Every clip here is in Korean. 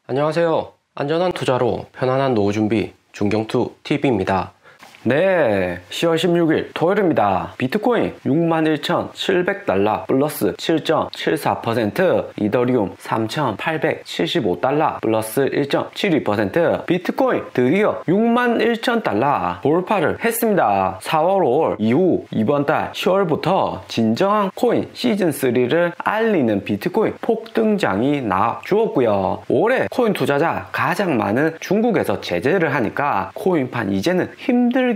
안녕하세요. 안전한 투자로 편안한 노후 준비 중경투TV입니다. 네, 10월 16일 토요일입니다. 비트코인 61,700달러 플러스 7.74%, 이더리움 3,875달러 플러스 1.72%, 비트코인 드디어 61,000달러 돌파를 했습니다. 4월, 5월 이후 이번 달 10월부터 진정한 코인 시즌3를 알리는 비트코인 폭등장이 나주었고요. 올해 코인 투자자 가장 많은 중국에서 제재를 하니까 코인판 이제는 힘들겠다,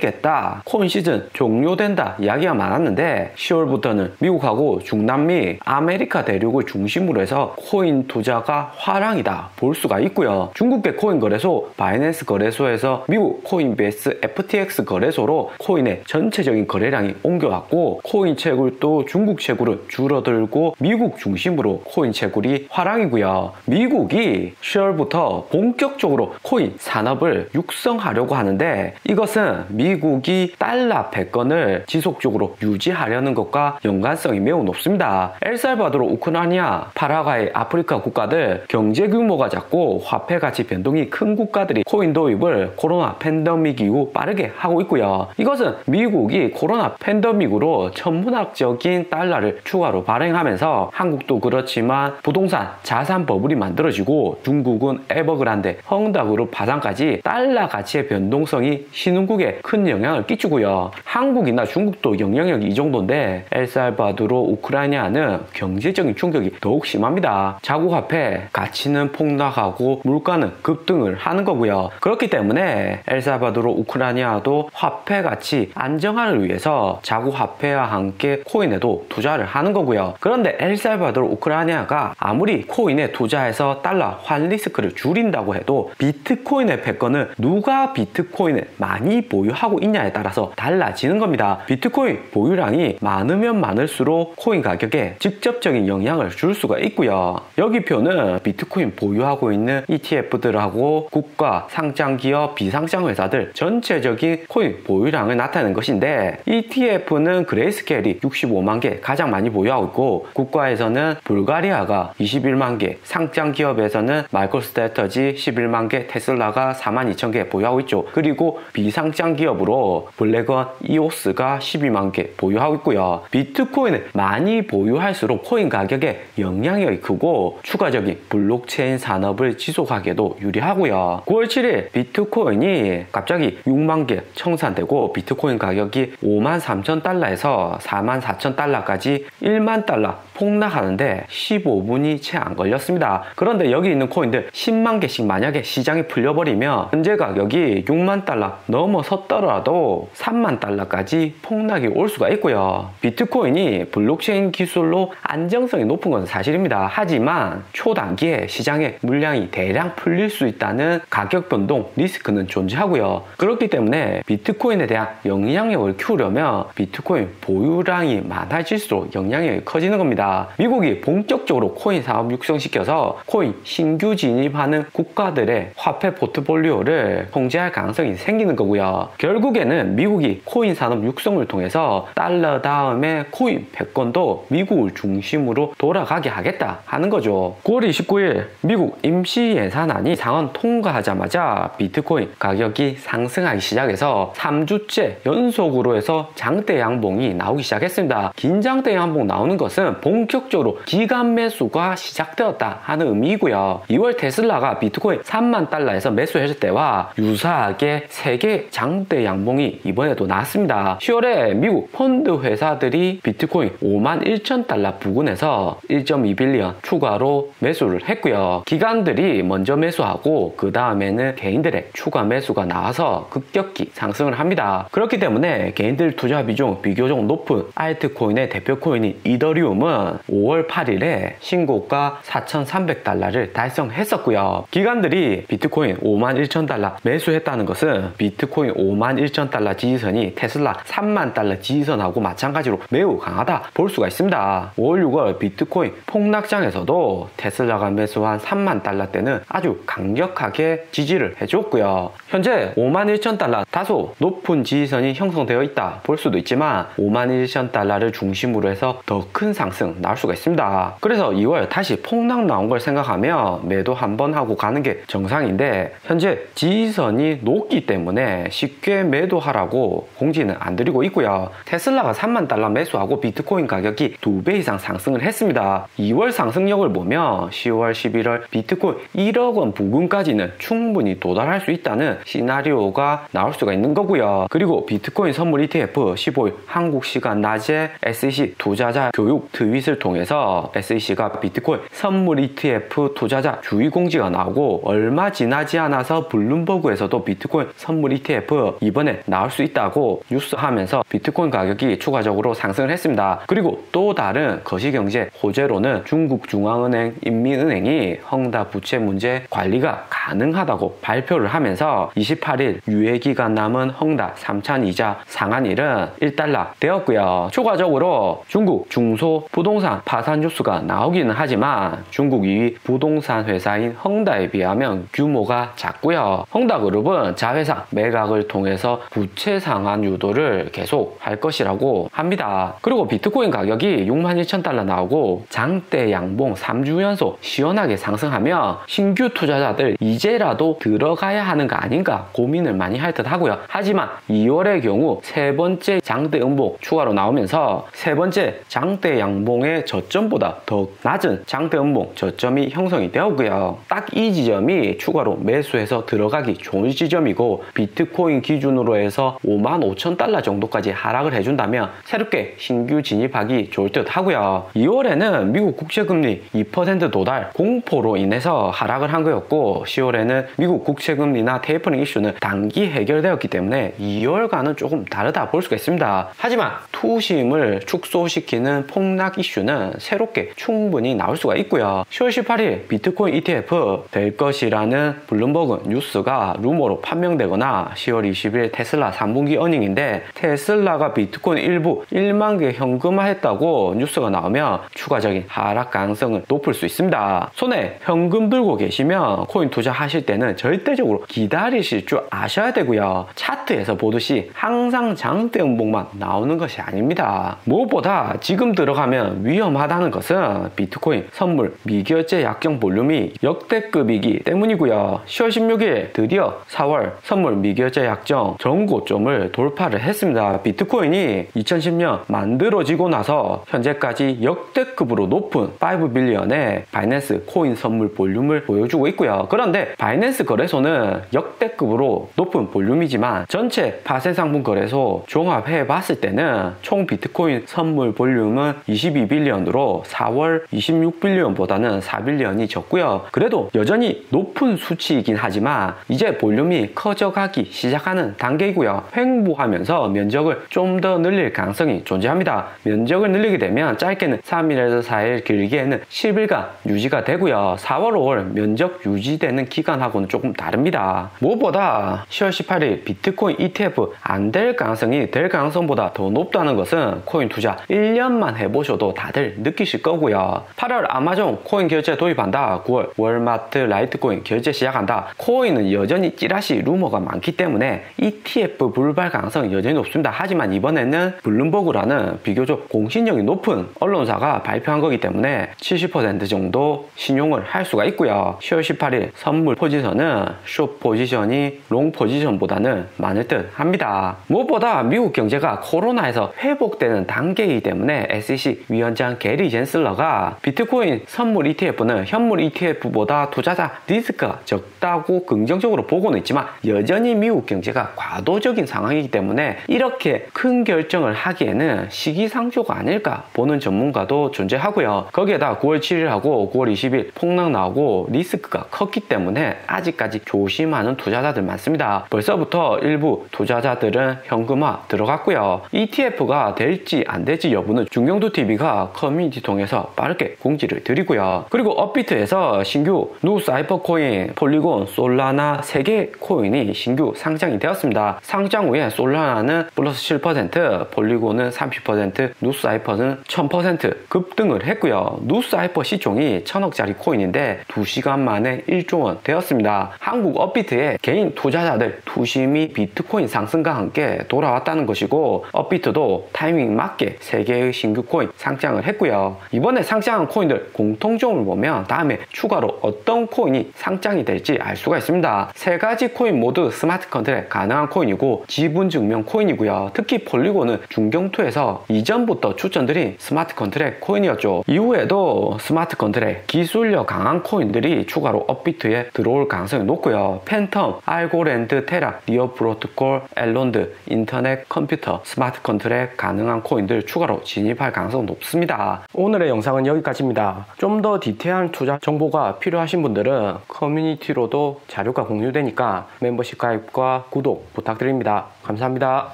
코인 시즌 종료된다 이야기가 많았는데 10월부터는 미국하고 중남미, 아메리카 대륙을 중심으로 해서 코인 투자가 화랑이다 볼 수가 있고요. 중국계 코인 거래소 바이낸스 거래소에서 미국 코인베이스 FTX 거래소로 코인의 전체적인 거래량이 옮겨왔고, 코인 채굴도 중국 채굴은 줄어들고 미국 중심으로 코인 채굴이 화랑이고요. 미국이 10월부터 본격적으로 코인 산업을 육성하려고 하는데, 이것은 미국이 달러 패권을 지속적으로 유지하려는 것과 연관성이 매우 높습니다. 엘살바도르, 우크라이나, 파라과이, 아프리카 국가들 경제 규모가 작고 화폐 가치 변동이 큰 국가들이 코인 도입을 코로나 팬데믹 이후 빠르게 하고 있고요. 이것은 미국이 코로나 팬데믹으로 천문학적인 달러를 추가로 발행하면서 한국도 그렇지만 부동산 자산 버블이 만들어지고 중국은 에버그란데, 헝다그룹 파산까지 달러 가치의 변동성이 신흥국에 큰 영향을 끼치고요. 한국이나 중국도 영향력이 이 정도인데 엘살바도르, 우크라이나는 경제적인 충격이 더욱 심합니다. 자국화폐 가치는 폭락하고 물가는 급등을 하는 거고요. 그렇기 때문에 엘살바도르, 우크라이나도 화폐 가치 안정화를 위해서 자국화폐와 함께 코인에도 투자를 하는 거고요. 그런데 엘살바도르, 우크라이나가 아무리 코인에 투자해서 달러 환 리스크를 줄인다고 해도 비트코인의 패권은 누가 비트코인을 많이 보유하고 있냐에 따라서 달라지는 겁니다. 비트코인 보유량이 많으면 많을수록 코인 가격에 직접적인 영향을 줄 수가 있고요. 여기 표는 비트코인 보유하고 있는 ETF들하고 국가, 상장기업, 비상장 회사들 전체적인 코인 보유량을 나타내는 것인데, ETF는 그레이스케일이 65만 개 가장 많이 보유하고 있고, 국가에서는 불가리아가 21만 개, 상장기업에서는 마이크로스트래터지 11만 개, 테슬라가 42,000개 보유하고 있죠. 그리고 비상장 기업으로 블랙원, 이오스가 12만 개 보유하고 있고요. 비트코인을 많이 보유할수록 코인 가격에 영향력이 크고 추가적인 블록체인 산업을 지속하기에도 유리하고요. 9월 7일 비트코인이 갑자기 6만 개 청산되고 비트코인 가격이 53,000달러에서 44,000달러까지 1만 달러 폭락하는데 15분이 채 안 걸렸습니다. 그런데 여기 있는 코인들 10만 개씩 만약에 시장이 풀려버리면 현재 가격이 6만 달러 넘어섰더라도 3만 달러까지 폭락이 올 수가 있고요. 비트코인이 블록체인 기술로 안정성이 높은 건 사실입니다. 하지만 초단기에 시장에 물량이 대량 풀릴 수 있다는 가격 변동 리스크는 존재하고요. 그렇기 때문에 비트코인에 대한 영향력을 키우려면 비트코인 보유량이 많아질수록 영향력이 커지는 겁니다. 미국이 본격적으로 코인 사업 육성시켜서 코인 신규 진입하는 국가들의 화폐 포트폴리오를 통제할 가능성이 생기는 거고요. 결국에는 미국이 코인 산업 육성을 통해서 달러 다음에 코인 패권도 미국을 중심으로 돌아가게 하겠다 하는 거죠. 9월 29일 미국 임시 예산안이 상원 통과하자마자 비트코인 가격이 상승하기 시작해서 3주째 연속으로 해서 장대 양봉이 나오기 시작했습니다. 긴 장대 양봉 나오는 것은 본격적으로 기간 매수가 시작되었다 하는 의미이고요. 2월 테슬라가 비트코인 3만 달러에서 매수했을 때와 유사하게 세계 장대 양봉이 이번에도 나왔습니다. 10월에 미국 펀드 회사들이 비트코인 51,000달러 부근에서 1.2빌리언 추가로 매수를 했고요. 기관들이 먼저 매수하고 그 다음에는 개인들의 추가 매수가 나와서 급격히 상승을 합니다. 그렇기 때문에 개인들 투자 비중 비교적 높은 알트코인의 대표 코인인 이더리움은 5월 8일에 신고가 4,300달러를 달성했었고요. 기관들이 비트코인 51,000달러 매수했다는 것은 비트코인 51,000달러 지지선이 테슬라 30,000달러 지지선하고 마찬가지로 매우 강하다 볼 수가 있습니다. 5월 6월 비트코인 폭락장에서도 테슬라가 매수한 30,000달러대는 아주 강력하게 지지를 해줬고요. 현재 51,000달러 다소 높은 지지선이 형성되어 있다 볼 수도 있지만 51,000달러를 중심으로 해서 더 큰 상승 나올 수가 있습니다. 그래서 2월 다시 폭락 나온 걸 생각하면 매도 한번 하고 가는 게 정상인데 현재 지지선이 높기 때문에 쉽게 매도하라고 공지는 안 드리고 있고요. 테슬라가 30,000달러 매수하고 비트코인 가격이 2배 이상 상승을 했습니다. 2월 상승력을 보면 10월, 11월 비트코인 1억 원 부근까지는 충분히 도달할 수 있다는 시나리오가 나올 수가 있는 거고요. 그리고 비트코인 선물 ETF 15일 한국 시간 낮에 SEC 투자자 교육 트윗을 통해서 SEC가 비트코인 선물 ETF 투자자 주의 공지가 나오고 얼마 지나지 않아서 블룸버그에서도 비트코인 선물 ETF 이번에 나올 수 있다고 뉴스하면서 비트코인 가격이 추가적으로 상승을 했습니다. 그리고 또 다른 거시경제 호재로는 중국 중앙은행 인민은행이 헝다 부채 문제 관리가 가능하다고 발표를 하면서 28일 유예기간 남은 헝다 3차 이자 상한일은 1달러 되었고요. 추가적으로 중국 중소 부동산 파산 뉴스가 나오기는 하지만 중국 2위 부동산 회사인 헝다에 비하면 규모가 작고요. 헝다그룹은 자회사 매각을 통해서 부채 상환 유도를 계속 할 것이라고 합니다. 그리고 비트코인 가격이 61,000달러 나오고 장대 양봉 3주 연속 시원하게 상승하면 신규 투자자들 이제라도 들어가야 하는 거 아닌가 고민을 많이 할 듯 하고요. 하지만 2월의 경우 세 번째 장대 음봉 추가로 나오면서 세 번째 장대 양봉의 저점보다 더 낮은 장대 음봉 저점이 형성이 되었고요. 딱 이 지점이 추가로 매수해서 들어가기 좋은 지점이고 비트코인 기준으로 해서 55,000달러 정도까지 하락을 해준다면 새롭게 신규 진입하기 좋을 듯 하고요. 2월에는 미국 국채금리 2% 도달 공포로 인해서 하락을 한 거였고 10월에는 미국 국채금리나 테이퍼링 이슈는 단기 해결되었기 때문에 2월과는 조금 다르다 볼 수가 있습니다. 하지만 투심을 축소시키는 폭락 이슈는 새롭게 충분히 나올 수가 있고요. 10월 18일 비트코인 ETF 될 것이라는 블룸버그 뉴스가 루머로 판명되거나 10월 20일 테슬라 3분기 어닝인데 테슬라가 비트코인 일부 1만 개 현금화했다고 뉴스가 나오면 추가적인 하락 가능성은 높을 수 있습니다. 손에 현금 들고 계시면 코인 투자하실 때는 절대적으로 기다리실 줄 아셔야 되고요. 차트에서 보듯이 항상 장대 음봉만 나오는 것이 아닙니다. 무엇보다 지금 들어가면 위험하다는 것은 비트코인 선물 미결제 약정 볼륨이 역대급이기 때문이고요. 10월 16일 드디어 4월 선물 미결제 약정 전고점을 돌파를 했습니다. 비트코인이 2010년 만들어지고 나서 현재까지 역대급으로 높은 5빌리언의 바이낸스 코인 선물 볼륨을 보여주고 있고요. 그런데 바이낸스 거래소는 역대급으로 높은 볼륨이지만 전체 파생상품 거래소 종합해 봤을 때는 총 비트코인 선물 볼륨은 22빌리언으로 4월 26빌리언보다는 4빌리언이 적고요. 그래도 여전히 높은 수치이긴 하지만 이제 볼륨이 커져가기 시작하는 단계이고요. 횡보하면서 면적을 좀 더 늘릴 가능성이 존재합니다. 면적을 늘리게 되면 짧게는 3일에서 4일, 길게는 10일간 유지가 되고요. 4월, 5월 면적 유지되는 기간하고는 조금 다릅니다. 무엇보다 10월 18일 비트코인 ETF 안 될 가능성이 될 가능성보다 더 높다는 것은 코인 투자 1년만 해보셔도 다들 느끼실 거고요. 8월 아마존 코인 결제 도입한다. 9월 월마트 라이트코인 결제 시작한다. 코인은 여전히 찌라시 루머가 많기 때문에 ETF 불발 가능성은 여전히 높습니다. 하지만 이번에는 블룸버그라는 비교적 공신력이 높은 언론사가 발표한 거기 때문에 70% 정도 신용을 할 수가 있고요. 10월 18일 선물 포지션은 숏 포지션이 롱 포지션보다는 많을 듯 합니다. 무엇보다 미국 경제가 코로나에서 회복되는 단계이기 때문에 SEC 위원장 게리 젠슬러가 비트코인 선물 ETF는 현물 ETF보다 투자자 리스크가 적다고 긍정적으로 보고는 있지만 여전히 미국 경제가 과도적인 상황이기 때문에 이렇게 큰 결정을 하기에는 시기상조가 아닐까 보는 전문가도 존재하고요. 거기에다 9월 7일하고 9월 20일 폭락 나오고 리스크가 컸기 때문에 때문에 아직까지 조심하는 투자자들 많습니다. 벌써부터 일부 투자자들은 현금화 들어갔고요. ETF가 될지 안 될지 여부는 중경투TV가 커뮤니티 통해서 빠르게 공지를 드리고요. 그리고 업비트에서 신규 누사이퍼 코인, 폴리곤, 솔라나 3개 코인이 신규 상장이 되었습니다. 상장 후에 솔라나는 플러스 7%, 폴리곤은 30%, 누사이퍼는 1000% 급등을 했고요. 누사이퍼 시총이 1000억짜리 코인인데 2시간 만에 1조 원 되었습니다. 한국 업비트의 개인 투자자들 투심이 비트코인 상승과 함께 돌아왔다는 것이고, 업비트도 타이밍 맞게 3개의 신규 코인 상장을 했고요. 이번에 상장한 코인들 공통점을 보면 다음에 추가로 어떤 코인이 상장이 될지 알 수가 있습니다. 3가지 코인 모두 스마트 컨트랙 가능한 코인이고 지분 증명 코인이고요. 특히 폴리곤은 중경투에서 이전부터 추천드린 스마트 컨트랙 코인이었죠. 이후에도 스마트 컨트랙 기술력 강한 코인들이 추가로 업비트에 들어올 가능성이 높고요. 팬텀, 알고랜드, 테라, 리어 프로토콜, 엘론드, 인터넷 컴퓨터, 스마트 컨트랙 가능한 코인들 추가로 진입할 가능성이 높습니다. 오늘의 영상은 여기까지입니다. 좀 더 디테일한 투자 정보가 필요하신 분들은 커뮤니티로도 자료가 공유되니까 멤버십 가입과 구독 부탁드립니다. 감사합니다.